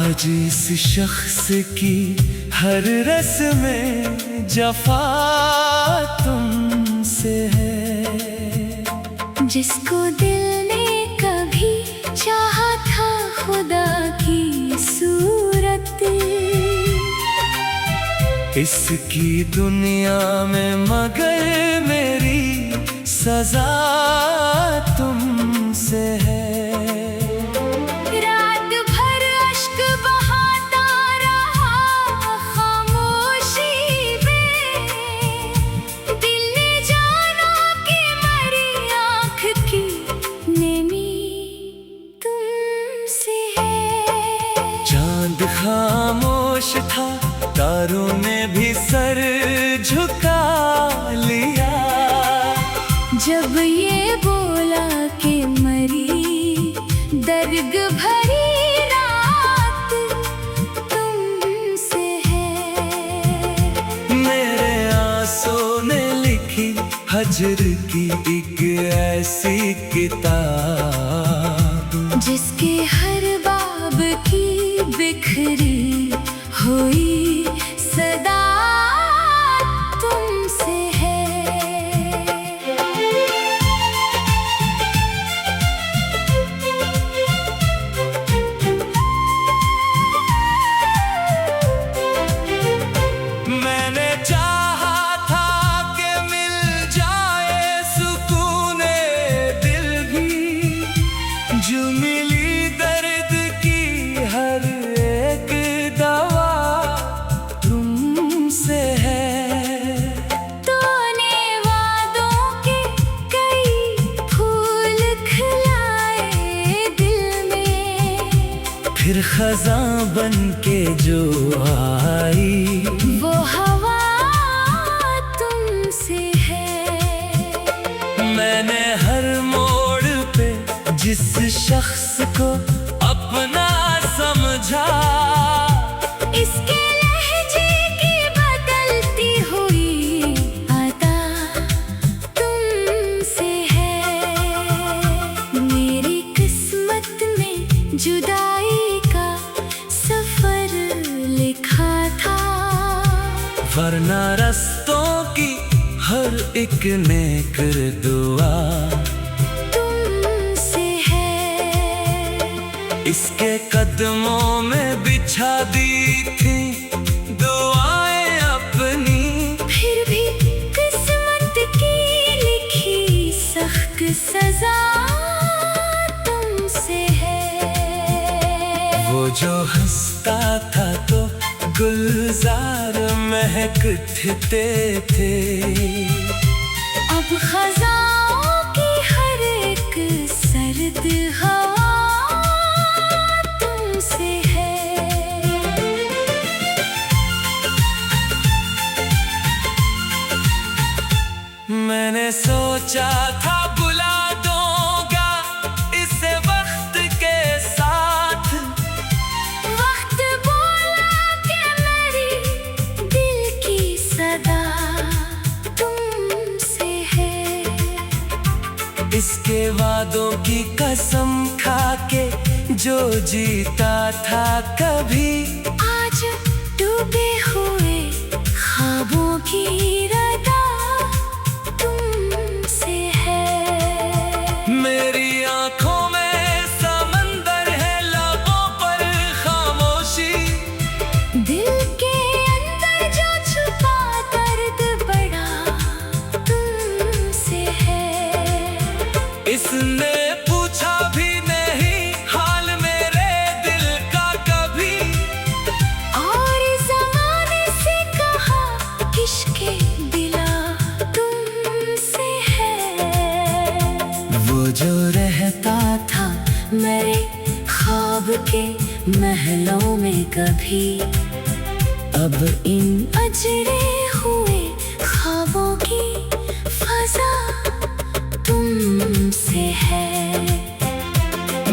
आज इस शख्स की हर रस्म जफा तुमसे है, जिसको दिल ने कभी चाहा था खुदा की सूरत। इसकी दुनिया में मगर मेरी सजा तुमसे है। रात भर अश्क बहाता रहा खामोशी में, दिल ने जाना कि मरी आँख की नेमी तुमसे है। चांद खामोश था, तारों ने भी सर झुका लिया, जब ये बोला कि मरी दर्द भरी रात तुमसे है। मेरे आंसू ने लिखी हजर की एक ऐसी किताब, जिसके हर बाब की बिखरी हुई सदा तुमसे है। मैंने चाहा था कि मिल जाए सुकूने दिल भी, जो मिली दर्द की हर एक दवा तुमसे है। तूने वादों के कई फूल खिलाए दिल में, फिर खज़ां बन के जो आई, वो हवा तुमसे है। मैंने हर मोड़ पे जिस शख्स को अपना समझा, इसके लहजे की बदलती हुई अदा तुमसे है। मेरी किस्मत में जुदाई का सफर लिखा था, वरना रस्तों की हर एक नेक दुआ तुमसे है। इसके कदमों में बिछा दी थी दुआएं अपनी, फिर भी किस्मत की लिखी सख्त सजा तुमसे है। वो जो हंसता था तो गुलजार महकते थे, अब खज़ाओं की हर एक सर्द हवा तुमसे है। मैंने सोचा था बुला दूंगा इसे वक्त के साथ, वक्त बोला कि मेरी दिल की सदा तुमसे है। इसके वादों की कसम खा के जो जीता था कभी, आज डूबे हुए ख्वाबों की रदा तुमसे है। मेरी आंखों में समंदर है, लबों पर खामोशी, दिल के अंदर जो छुपा दर्द बड़ा तुमसे है। इसने पूछा भी नहीं हाल मेरे दिल का कभी, और ज़माने से कहा इश्क़े दिला तुमसे है। वो जो रहता था मेरे ख्वाब के महलों में कभी, अब इन अजरे हुए ख्वाबों की फजा तुमसे है।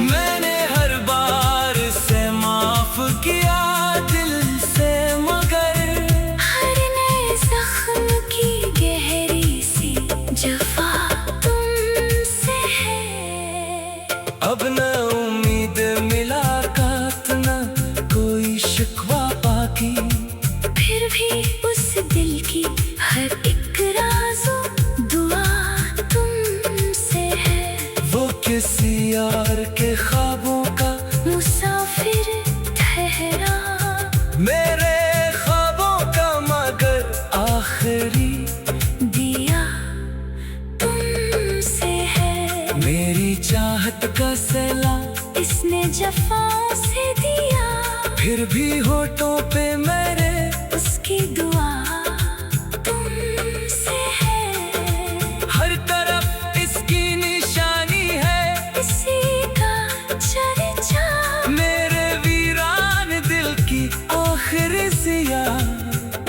मैंने हर बार से माफ किया दिल से, मगर हर नए जख्म की गहरी सी जफा तुमसे है। अब न उम्मीद मुलाकात न कोई के ख्वाबों का मुसाफिर ठहरा, मेरे ख्वाबों का मगर आखिरी दिया तुमसे है। मेरी चाहत का सैला इसने जफा से दिया, फिर भी होठों पे मेरे उसकी दुआ तुमसे है। हर तरफ इसकी निशानी है, इसी का चर्चा मेरे वीरान दिल की आखिरी सिया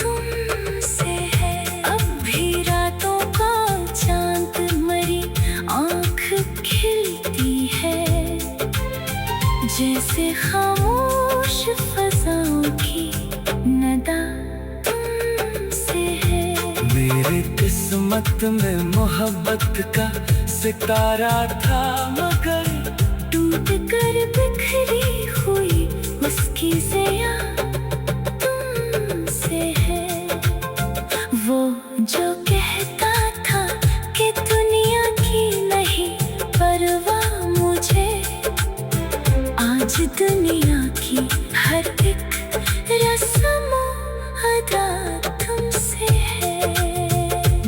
तुमसे है। अब भी रातों का चांद मरी आँख खिलती है, जैसे खामोश फज़ाओं की नदा तुमसे है। मेरे किस्मत में मोहब्बत का सितारा था, मगर टूट कर बिखरी हुई उसकी ज़िया तुमसे है। वो जो कहता था कि दुनिया की नहीं परवाह मुझे, आज दुनिया की हर एक रस्म अदा तुमसे है।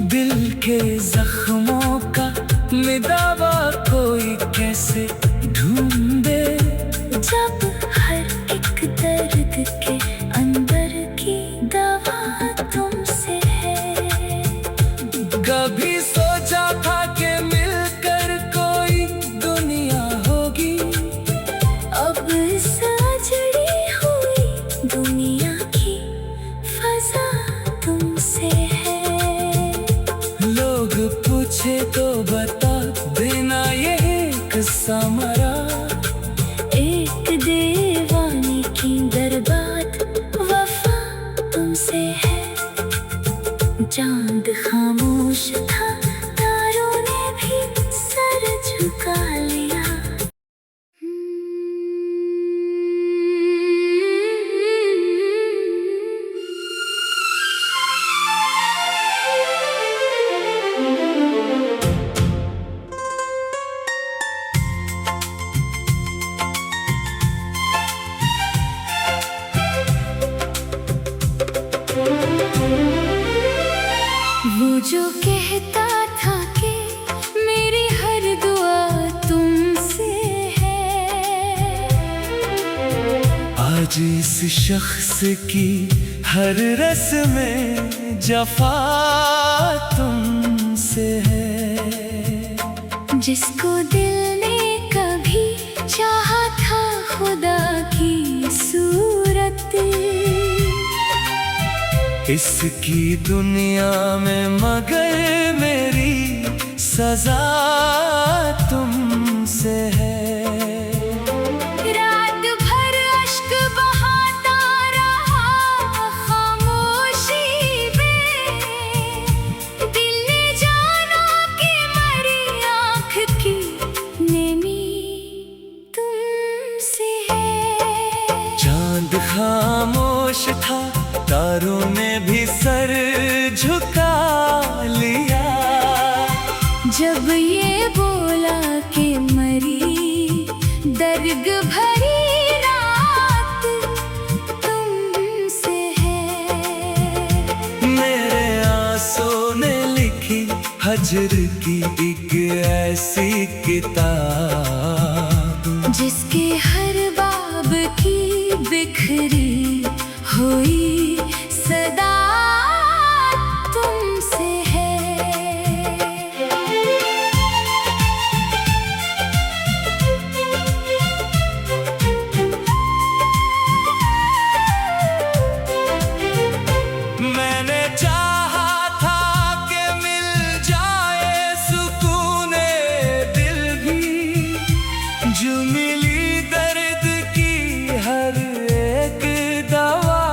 दिल के जख्मों का मिदावा कोई कैसे ढूंढे, जब हर एक दर्द के अंदर की दवा तुमसे है। कभी सोचा था कि मिलकर कोई दुनिया होगी, अब सजड़ी हुई दुनिया की फजा तुमसे है। लोग पूछे तो बता देना ये किस्सा मरा, एक दीवाने की बर्बाद वफा तुमसे है। चांद खामोश था, तारों ने भी सर झुका लिया। वो जो कहता था कि मेरी हर दुआ तुमसे है, आज इस शख्स की हर रस्म जफा तुमसे है। जिसको दिल ने कभी चाहा था खुदा की सूरत, इसकी दुनिया में मगर मेरी सजा तुमसे है। रात भर अश्क बहाता रहा खामोशी में, दिल ने जाना कि मरी आँख की नेमी तुमसे है। चांद खामोश था, तारों ने भी सर झुका लिया, जब ये बोला कि मरी दर्द भरी रात तुमसे है। मेरे आंसू ने लिखी हजर की एक ऐसी किताब, जिसके हर बाब की बिखरी हुई सदा तुमसे है। मैंने चाहा था कि मिल जाए सुकूने दिल भी, जो मिली दर्द की हर एक दवा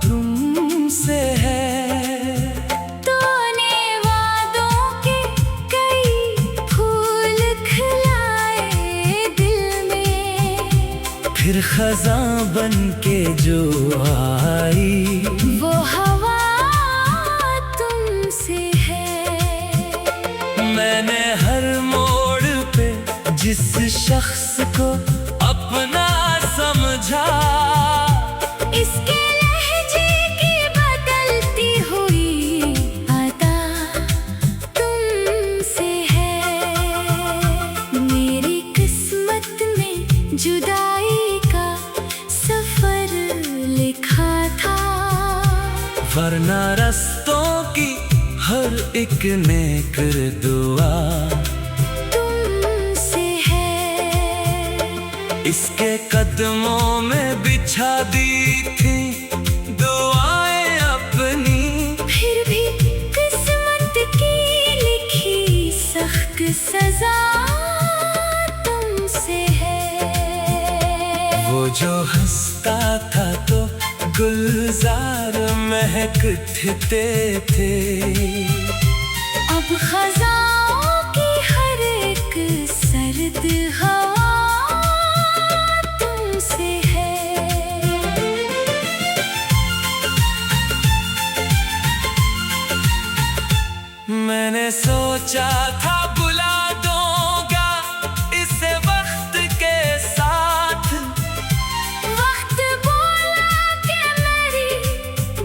तुमसे है। तूने वादों के कई फूल खिलाए दिल में, फिर खज़ां बन के जो आई, वो हवा तुमसे है। मैंने हर मोड़ पे जिस शख्स को अपना समझा, इसके लहजे की बदलती हुई अदा तुमसे है। मेरी किस्मत में जुदाई का सफर लिखा था, वरना रस्तों की हर एक नेक दुआ तुमसे है। इसके कदमों में बिछा दी थी दुआएं अपनी, फिर भी किस्मत की लिखी सख्त सजा तुमसे है। वो जो हंसता था तो गुलजार महकते थे, अब खज़ाओं की हर एक सर्द हवा तुमसे है। मैंने सोचा था बुला दूंगा इसे वक्त के साथ, वक्त बोला कि मेरी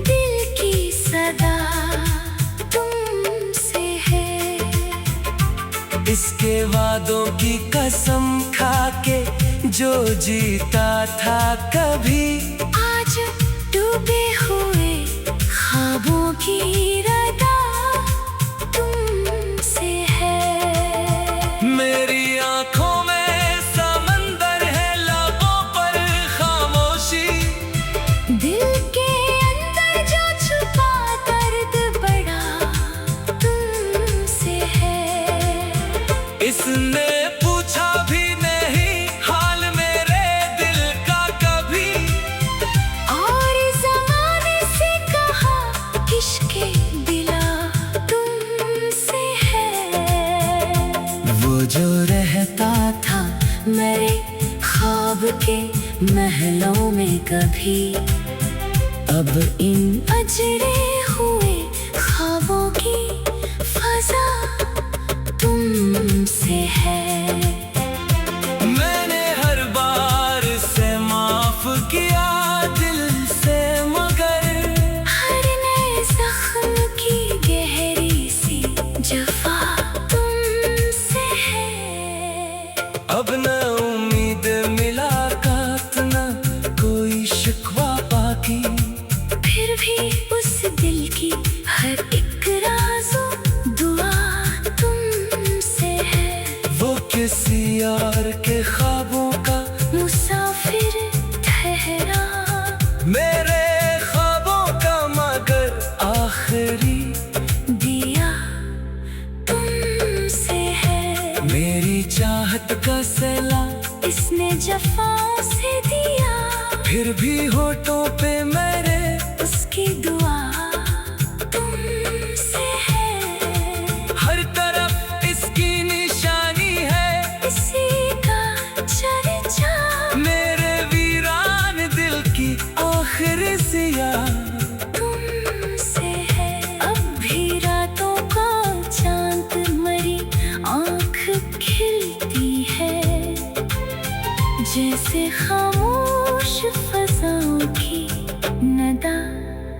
दिल की सदा तुमसे है। इसके वादों की कसम खा के जो जीता था कभी, आज डूबे हुए ख्वाबों की रदा तुमसे है। मेरी आंखों में समंदर है, लबों पर खामोशी, दिल के अंदर जो छुपा दर्द बड़ा तुमसे है। इसने पूछा भी नहीं हाल मेरे दिल का कभी, और ज़माने से कहा इश्क़े दिला तुमसे है। वो जो रहता था मेरे ख्वाब के महलों में कभी, अब इन अजरे हुए ख्वाबों की फजा तुमसे है। मैंने हर बार से माफ किया दिल से, मगर हर नए जख्म की गहरी सी जफा तुमसे है। अब न उम्मीद मुलाकात न कोई शिकवा बाकी, फिर भी उस दिल की हर एक राज़ो दुआ तुमसे है। वो किसी और के ख्वाबों का मुसाफिर ठहरा, मेरे ख्वाबों का मगर आखिरी दिया तुमसे है। मेरी चाहत का सैला इसने जफाओं से दिया, फिर भी होठों पे मेरे उसकी दुआ तुमसे है। हर तरफ इसकी निशानी है, इसी का चर्चा मेरे वीरान दिल की आखिरी जिया तुमसे है। अब भी रातों का चांद मरी आँख खिलती है, जैसे खामोश फज़ाओं की नदा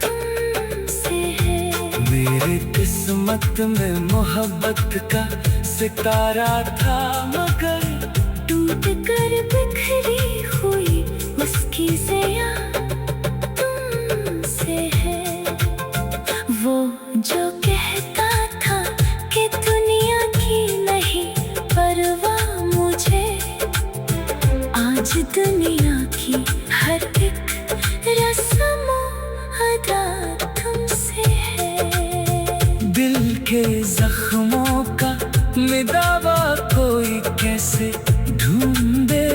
तुमसे है। मेरे किस्मत में मोहब्बत का सितारा था, मगर टूट कर बिखरी हुई उसकी ज़िया तुमसे है। वो जो कहता था कि दुनिया की नहीं परवाह मुझे, आज दुनिया की हर एक रस्म अदा तुमसे है। दिल के जख्मों का मिदावा कोई कैसे ढूंढे,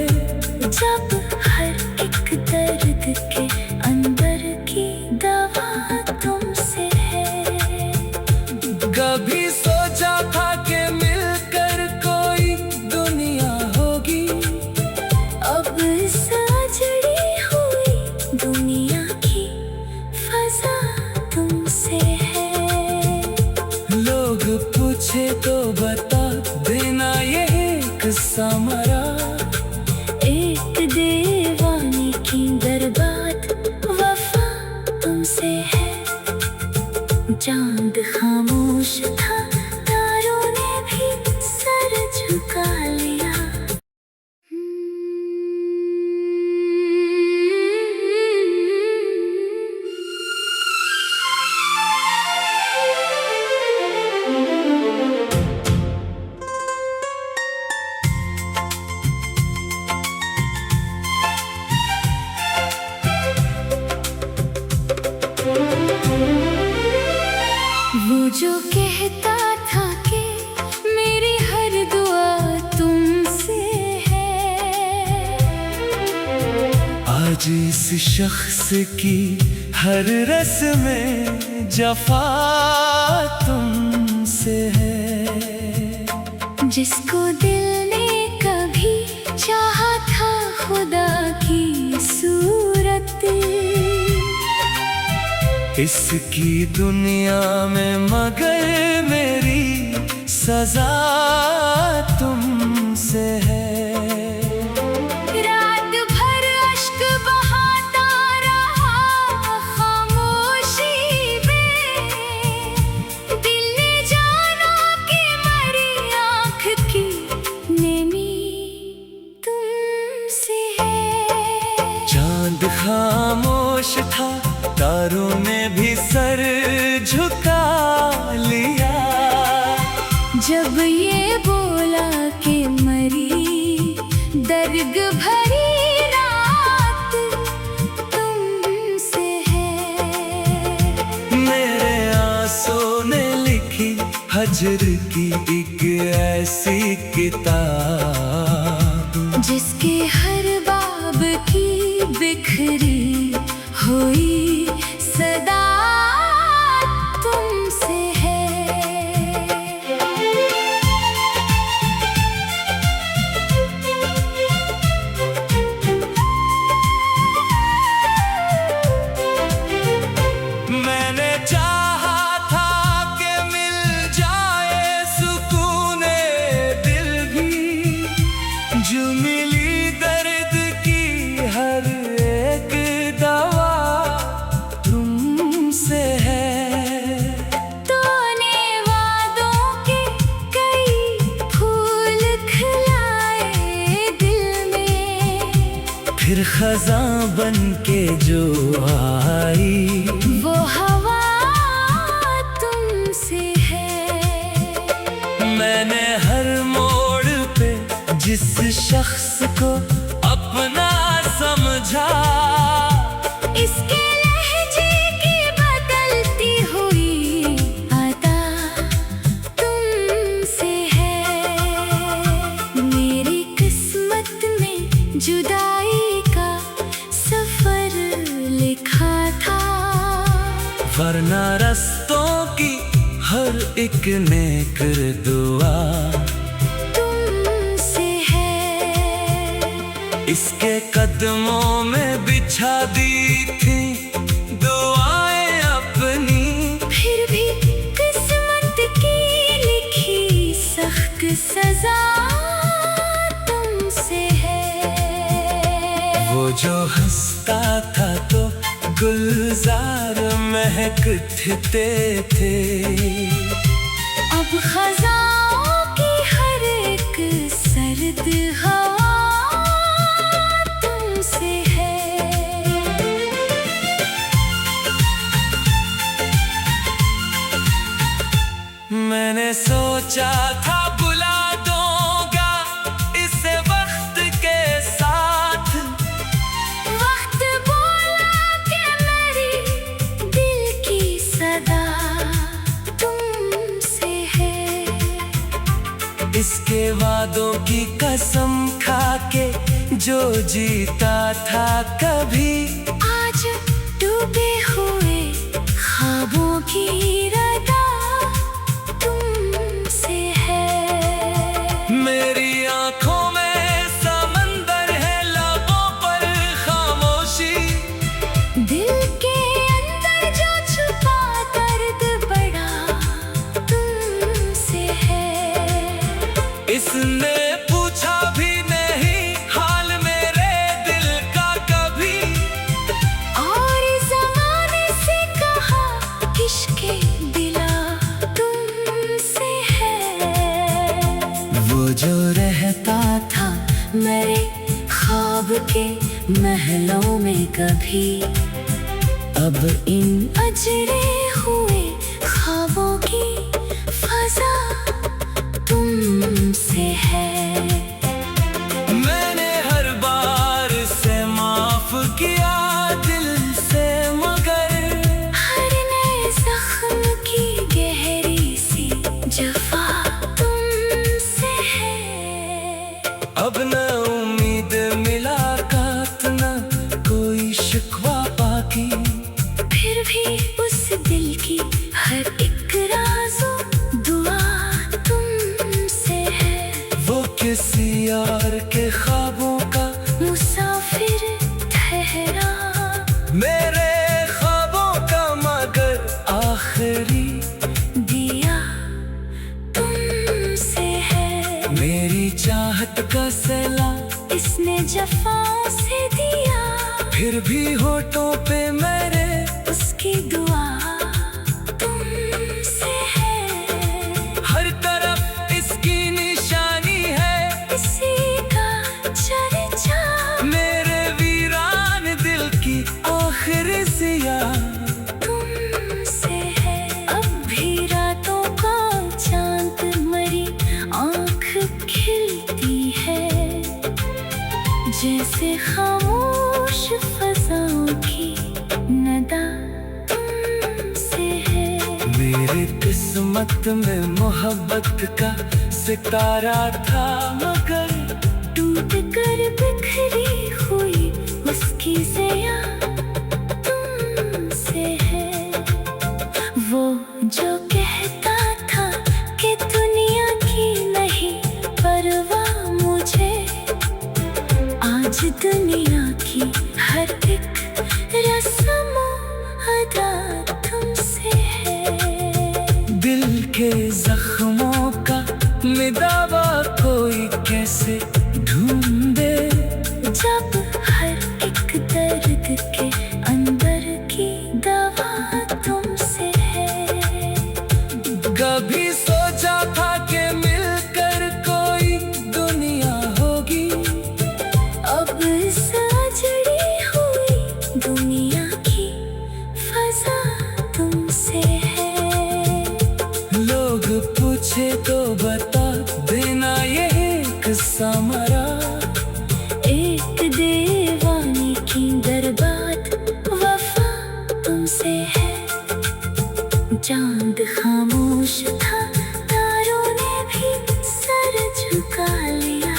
जब हर एक दर्द के अंदर की दवा तुमसे है। कभी सोचा था कि मिलकर कोई दुनिया होगी, अब सजड़ी हुई दुनिया की फजा तुमसे है। लोग पूछे तो बता देना ये किस्सा आज इस शख्स की हर रस्म जफा तुमसे है। जिसको दिल ने कभी चाहा था खुदा की सूरत, इसकी दुनिया में मगर मेरी सजा तुमसे है। रात भर अश्क बहाता रहा खामोशी में, दिल ने जाना कि मरी आँख की नेमी तुमसे है। चांद खामोश था, तारों ने भी सर झुका लिया। जब ये बोला कि मरी दर्द भरी रात तुमसे है। मेरे आंसू ने लिखी हजर की एक ऐसी किताब, जिसके हर बाब की बिखरी हुई सदा तुमसे है। मैंने चाहा था कि मिल जाए सुकूने दिल भी, जो मिली दर्द की हर एक दवा तुमसे है। तूने वादों के कई फूल खिलाए दिल में, फिर खज़ां बन के जो आई, वो हवा तुमसे है। मैंने हर मोड़ पे जिस शख्स को अपना समझा, इसके लहजे की बदलती हुई अदा तुमसे है। मेरी किस्मत में जुदाई का सफर लिखा था, वरना रस्तों की हर एक नेक दुआ तुमसे है। इसके कदमों में बिछा दी थी दुआएं अपनी, फिर भी किस्मत की लिखी सख्त सजा तुमसे है। वो जो हंसता था तो गुलजार महकते थे, अब खज़ाओं की हर एक सर्द हवा तुमसे है। मैंने सोचा था बुला दूंगा इसे वक्त के साथ, वक्त बोला कि मेरी दिल की सदा तुमसे है। इसके वादों की कसम खा के जो जीता था कभी, आज डूबे हुए ख्वाबों की रदा तुमसे है। मेरी आंखों में समंदर है, लबों पर खामोशी, दिल के अंदर जो छुपा दर्द बड़ा तुमसे है। इसने पूछा भी नहीं हाल मेरे दिल का कभी, और ज़माने से कहा इश्क़े दिला तुमसे है। वो जो रहता था मेरे ख्वाब के महलों में कभी, अब इन अजरे हुए ख्वाबों की फजा तुमसे है। मैंने हर बार से माफ किया दिल से, मगर हर नए जख्म की गहरी सी जफा तुमसे है। अब न उम्मीद मुलाकात न कोई जफाओं से दिया, फिर भी होठों पे मेरे उसकी दुआ तुमसे है। हर तरफ इसकी निशानी है, इसी का चर्चा मेरे वीरान दिल की आखिर जिया तुमसे है। अब भी रातों का चांद मरी आँख खिलती है, जैसे खामोश फज़ाओं की नदा तुमसे है। मेरे किस्मत में मोहब्बत का सितारा था, मगर टूट कर बिखरी हुई उसकी ज़िया तुमसे है। वो जो कहता था कि दुनिया की नहीं परवाह मुझे, आज दुनिया की हर एक रस्म अदा तुमसे है। दिल के जख्मों का मिदावा कोई कैसे ढूंढे, जब हर एक दर्द के अंदर की दवा तुमसे है। कभी सोचा था कि मिलकर कोई दुनिया होगी, अब सजड़ी हुई दुनिया की फजा तुमसे है। लोग पूछे तो बता देना ये किस्सा मरा, एक दीवाने की बर्बाद वफा तुमसे है। चांद खामोश था, तारों ने भी सर झुका लिया।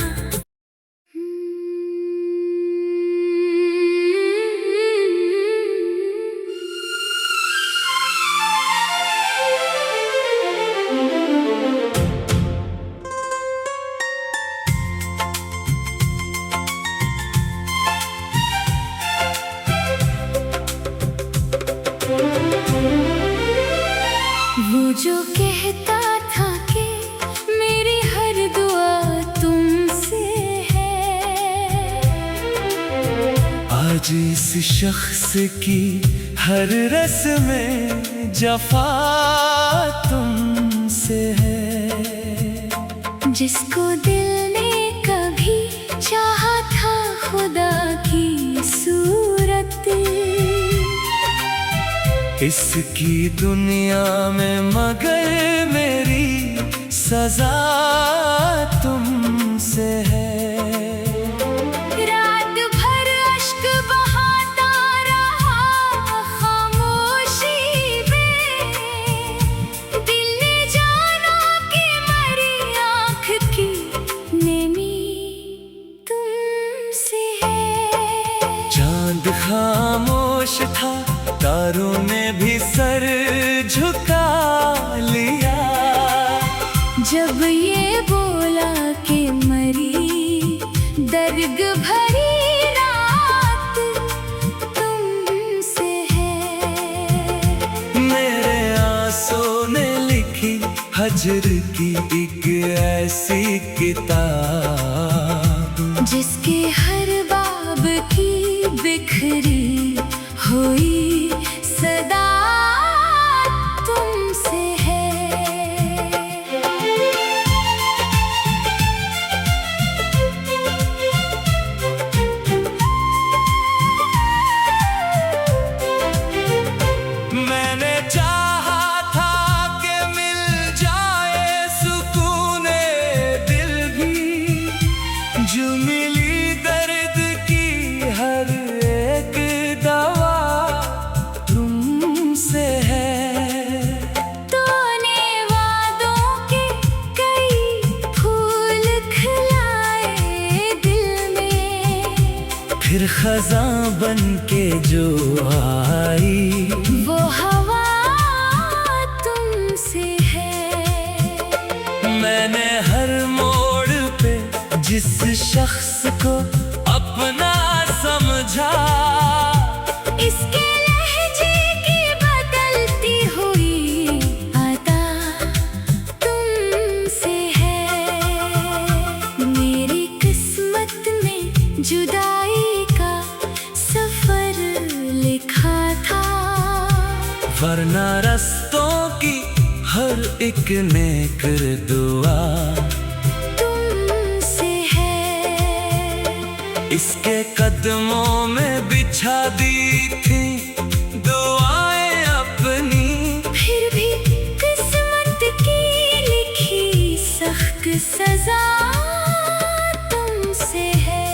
वो जो कहता था कि मेरी हर दुआ तुमसे है, आज इस शख्स की हर रस्म जफा तुमसे है। जिसको दिल ने कभी चाहा था खुदा की सूरत, इसकी दुनिया में मगर मेरी सजा तुमसे है। रात भर अश्क बहाता रहा खामोशी में, दिल ने जाना कि मरी आँख की नेमी तुमसे है। चांद खामोश था, तारों ने भी सर झुका लिया, जब ये बोला कि मरी दर्द भरी रात तुमसे है। मेरे आंसू ने लिखी हजर की एक ऐसी किताब, जिसके हर बाब की बिखरी हुई सदा तुमसे है। मैंने चाहा था कि मिल जाए सुकूने दिल भी, जो मिली दर्द की हर एक दवा तुमसे है। तूने वादों के कई फूल खिलाए दिल में, फिर खज़ां बन के जो आई, वो हवा तुमसे है। मैंने हर मोड़ पे जिस शख्स को अपना समझा, इसके लहजे की बदलती हुई अदा तुमसे है। मेरी किस्मत में जुदा जुदाई का सफर लिखा था। वरना रस्तों की हर एक ने कर दुआ तुमसे है। इसके कदमों में बिछा दी थी दुआएं अपनी, फिर भी किस्मत की लिखी सख्त सजा तुमसे है।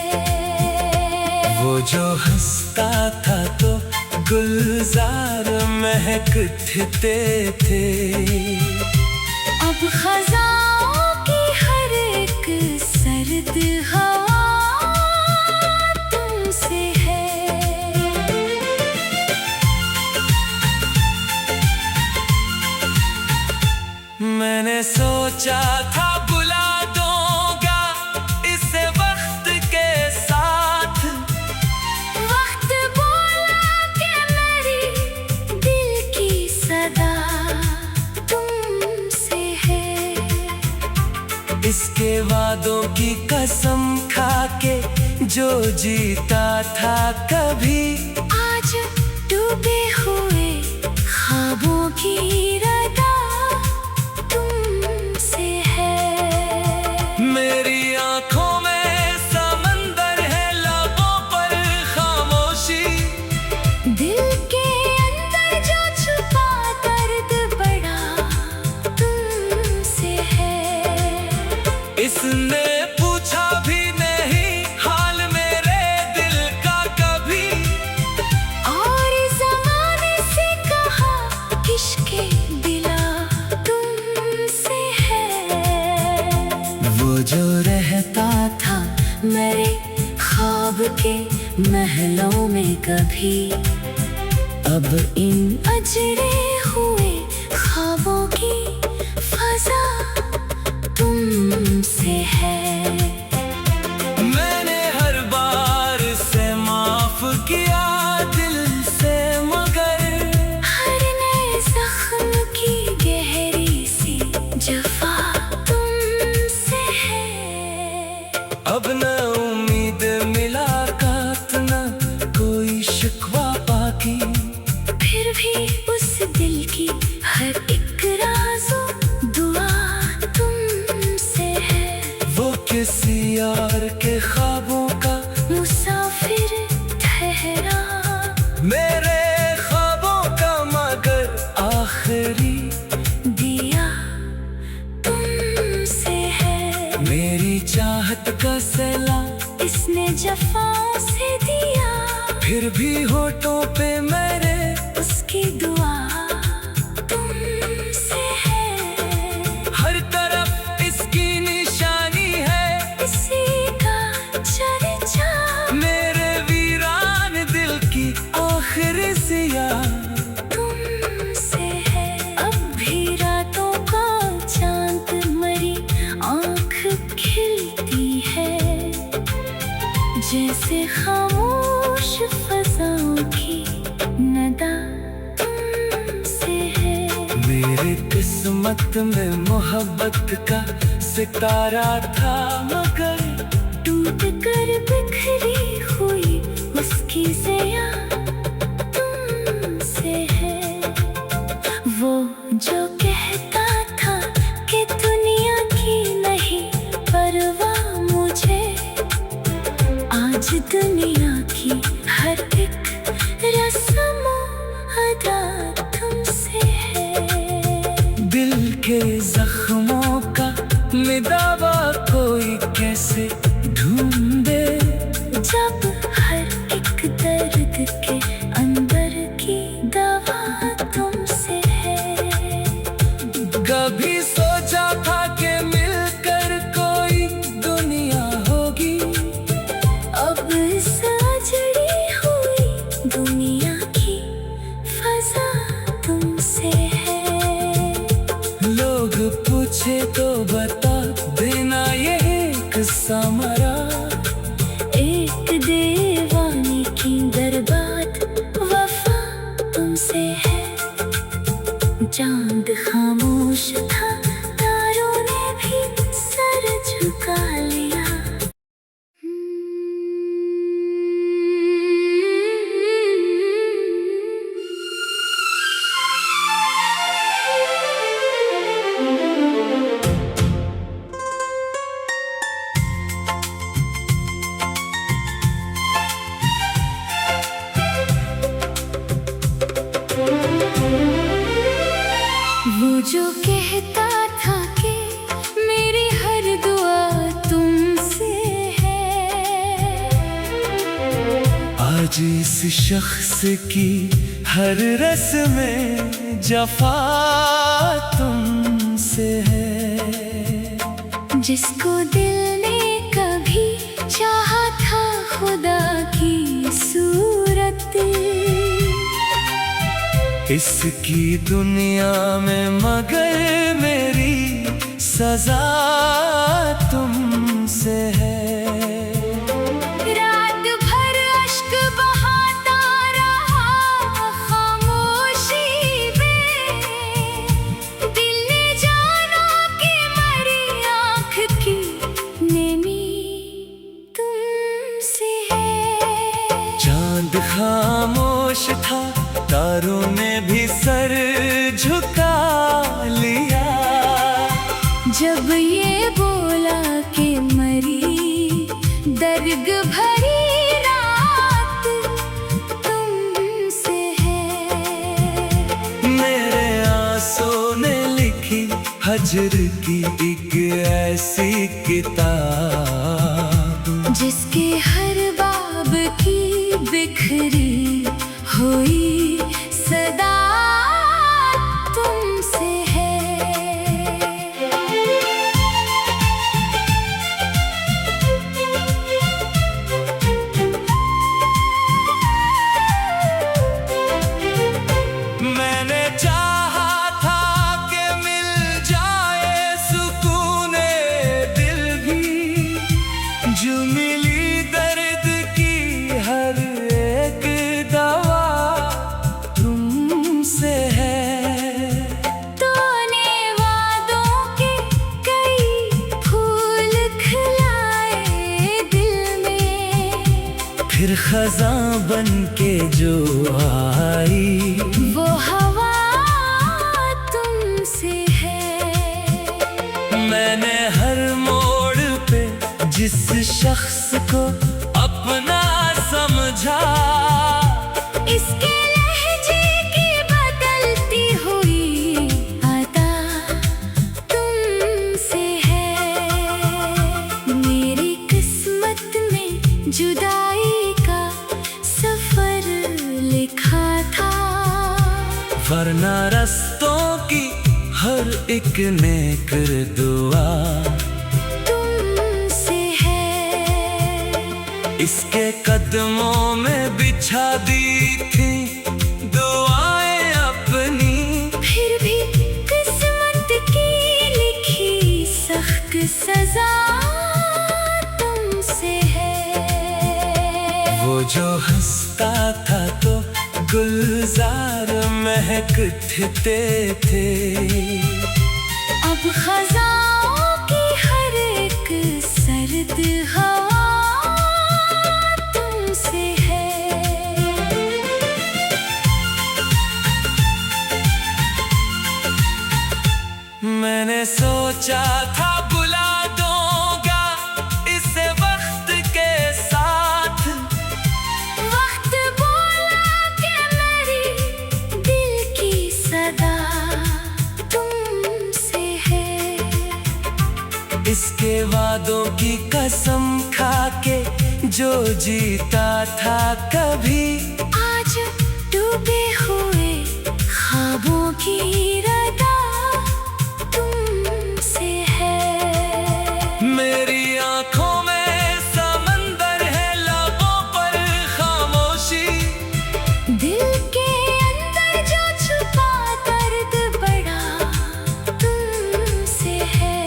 वो जो हंसता था तो गुलजार महकते थे, अब खजाओं की हर एक सर्द हवा तुमसे है। मैंने सोचा था बुला दूंगा इसे वक्त के साथ, वक्त बोला कि मेरी दिल की सदा तुमसे है। इसके वादों की कसम खा के जो जीता था कभी, आज डूबे हुए ख्वाबों की रदा तुमसे है। मेरी आंखों में समंदर है, लबों पर खामोशी, दिल के अंदर जो छुपा दर्द बड़ा तुमसे है। इसने पूछा भी नहीं हाल मेरे दिल का कभी, और ज़माने से कहा इश्क़े दिला तुमसे है। वो जो रहता था मेरे ख्वाब के महलों में कभी, अब इन अजरे हुए ख्वाबों की फजा तुमसे है। मैंने हर बार से माफ किया दिल से, मगर हर नए जख्म की गहरी सी जफा तुमसे है। अब न उम्मीद मुलाकात न कोई शिकवा बाकी, फिर भी उस दिल की हर एक राज़ो दुआ तुमसे है। वो किसी और के ख्वाबों का मुसाफिर ठहरा मेरे ख्वाबों का मगर आखिरी दिया तुमसे है। मेरी चाहत का सैला इसने जफा से दिया, फिर भी होठों पे मेरे उसकी दुआ तुमसे है। हर तरफ इसकी निशानी है, इसी का चर्चा मेरे वीरान दिल की आखिरी जिया तुमसे है। अब भी रातों का चांद मरी आँख खिलती है, जैसे खामोश फज़ाओं की नदा तुमसे है। मेरे किस्मत में मोहब्बत का सितारा था, मगर टूट कर बिखरी हुई उसकी ज़िया तुमसे है। वो जो कहता था कि दुनिया की नहीं परवाह मुझे, आज दुनिया की हर एक रस्म अदा तुमसे है। दिल के जख्मों का मिदावा कोई कैसे ढूंढे, जब हर एक दर्द के अंदर की दवा तुमसे है। कभी सोचा था कि मिलकर कोई दुनिया होगी, अब सजड़ी हुई दुनिया की फजा तुमसे है। लोग पूछे तो बता देना ये किस्सा मरा, एक दीवानी की बर्बाद वफा तुमसे है। चांद खामोश था, तारों ने भी सर झुका लिया। आज इस शख्स की हर रस्म जफा तुमसे है। जिसको दिल ने कभी चाहा था खुदा की सूरत, इसकी दुनिया में मगर मेरी सजा तुमसे है। रात भर अश्क बहाता रहा खामोशी में, दिल ने जाना कि मरी आँख की नेमी तुमसे है। चांद खामोश था, तारों ने भी सर झुका लिया, जब ये बोला कि मरी दर्द भरी रात तुमसे है। मेरे आंसू ने लिखी हजर की एक ऐसी किताब, जिसके हर बाब की बिखरी हुई सदा तुमसे है। मैंने चाहा था कि मिल जाए सुकूने दिल भी, जो मिली दर्द की हर एक दवा तुमसे है। तूने वादों के कई फूल खिलाए दिल में, फिर खज़ां बन के जो आई, वो हवा तुमसे है। मैंने हर मोड़ पे जिस शख्स को अपना समझा, इसके लहजे की बदलती हुई अदा तुमसे है। मेरी किस्मत में जुदाई का सफर लिखा था, वरना रस्तों की हर एक नेक दुआ तुमसे है। इसके कदमों में बिछा दी थी दुआएं अपनी, फिर भी किस्मत की लिखी सख्त सजा तुमसे है। वो जो हंसता था तो गुलजार महकते थे, अब खज़ाओं की हर एक सर्द हवा तुमसे है। मैंने सोचा था बुला दूंगा इसे वक्त के साथ, वक्त बोला कि मेरी दिल की सदा तुमसे है। इसके वादों की कसम खा के जो जीता था कभी, आज डूबे हुए ख्वाबों की रदा तुमसे है। मेरी आंखों में समंदर है, लबों पर खामोशी, दिल के अंदर जो छुपा दर्द बड़ा तुमसे है।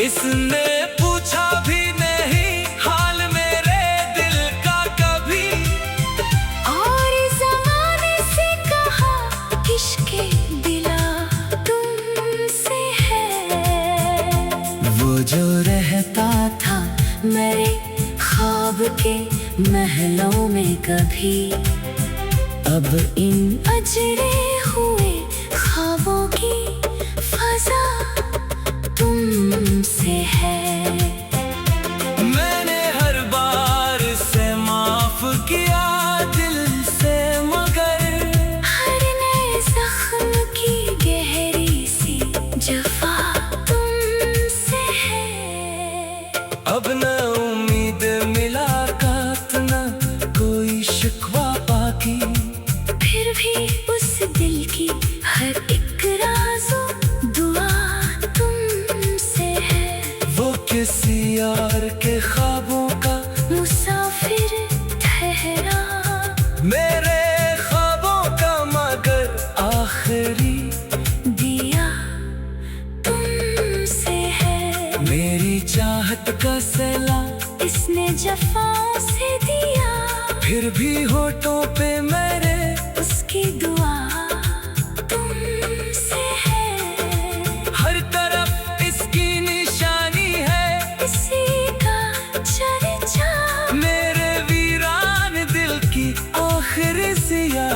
इसने पूछा भी नहीं हाल मेरे दिल का कभी, और ज़माने से कहा इश्क़े दिला तुमसे है। वो जो रहता था मेरे ख्वाब के महलों में कभी, अब इन अजरे हुए ख्वाबों की फजा तुमसे है। मैंने हर बार से माफ किया दिल से, मगर हर नए जख्म की गहरी सी जफा तुमसे है। अब न उम्मीद मुलाकात न कोई भी उस दिल की हर एक राज़ो दुआ तुमसे है। वो किसी यार के ख्वाबों का मुसाफिर ठहरा, मेरे ख्वाबों का मगर आखिरी दिया तुमसे है। मेरी चाहत का सैलाब इसने जफ़ाओं से दिया, फिर भी होठों पे मेरे उसकी दुआ तुमसे है। हर तरफ इसकी निशानी है, इसी का चर्चा मेरे वीरान दिल की आखिरी जिया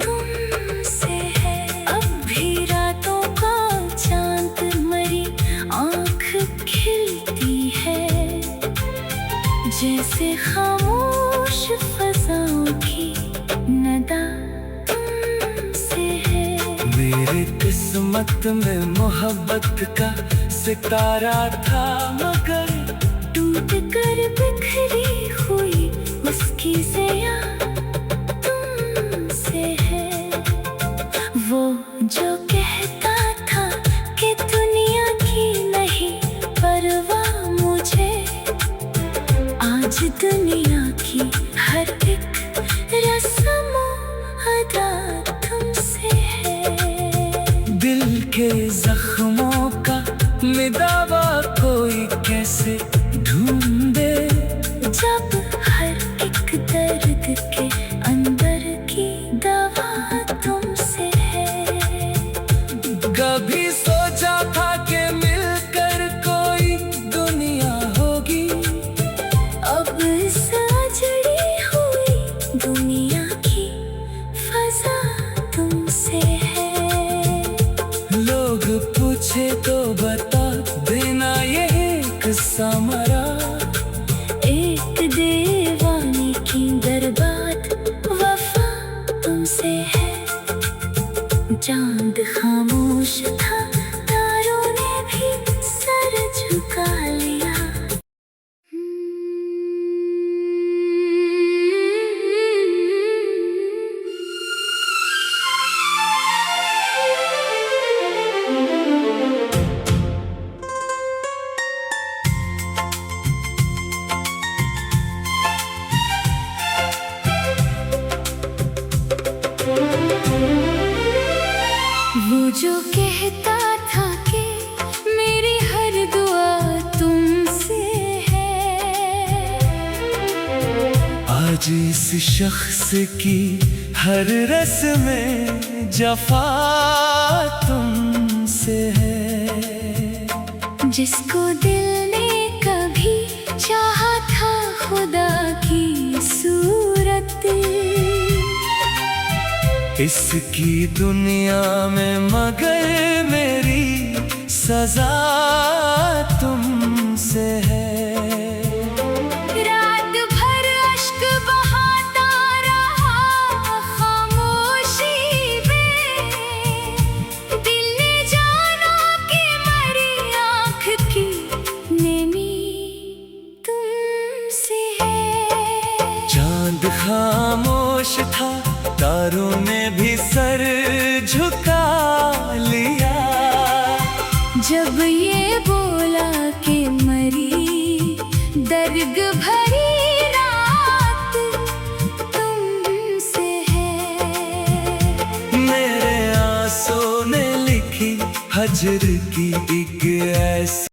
तुमसे है। अब भी रातों का चांद मरी आँख खिलती है, जैसे खामोश फज़ाओं की नदा तुमसे है। मेरे किस्मत में मोहब्बत का सितारा था, मगर टूट कर बिखरी हुई उसकी ज़िया तुमसे है। वो जो कहता था कि दुनिया की नहीं परवाह मुझे, आज दुनिया की हर एक रस्म अदा तुमसे है। दिल के जख्मों का मिदावा कोई कैसे ढूंढे, जब हर एक दर्द के अंदर की दवा तुमसे है। कभी सोचा था कि मिलकर कोई दुनिया होगी, अब इस अजड़ी हुई दुनिया की फज़ा तुमसे है। लोग पूछे तो बता देना ये किस्सा मरा, एक दीवाने की बर्बाद वफा तुमसे है। चांद खामोश था, तारों ने भी सर झुका लिया। वो जो कहता था कि मेरी हर दुआ तुमसे है, आज इस शख्स की हर रस्में जफा तुमसे है। जिसको दिल ने कभी चाहा था खुदा की सूरत, इसकी दुनिया में मगर मेरी सजा तुमसे है। रात भर अश्क बहाता रहा खामोशी में, दिल ने जाना कि मरी आँख की नेमी तुमसे है। चांद खामोश था, तारों ने भी सर झुका लिया, जब ये बोला कि मरी दर्द भरी रात तुमसे है। मेरे आंसू ने लिखी हजर की एक ऐसी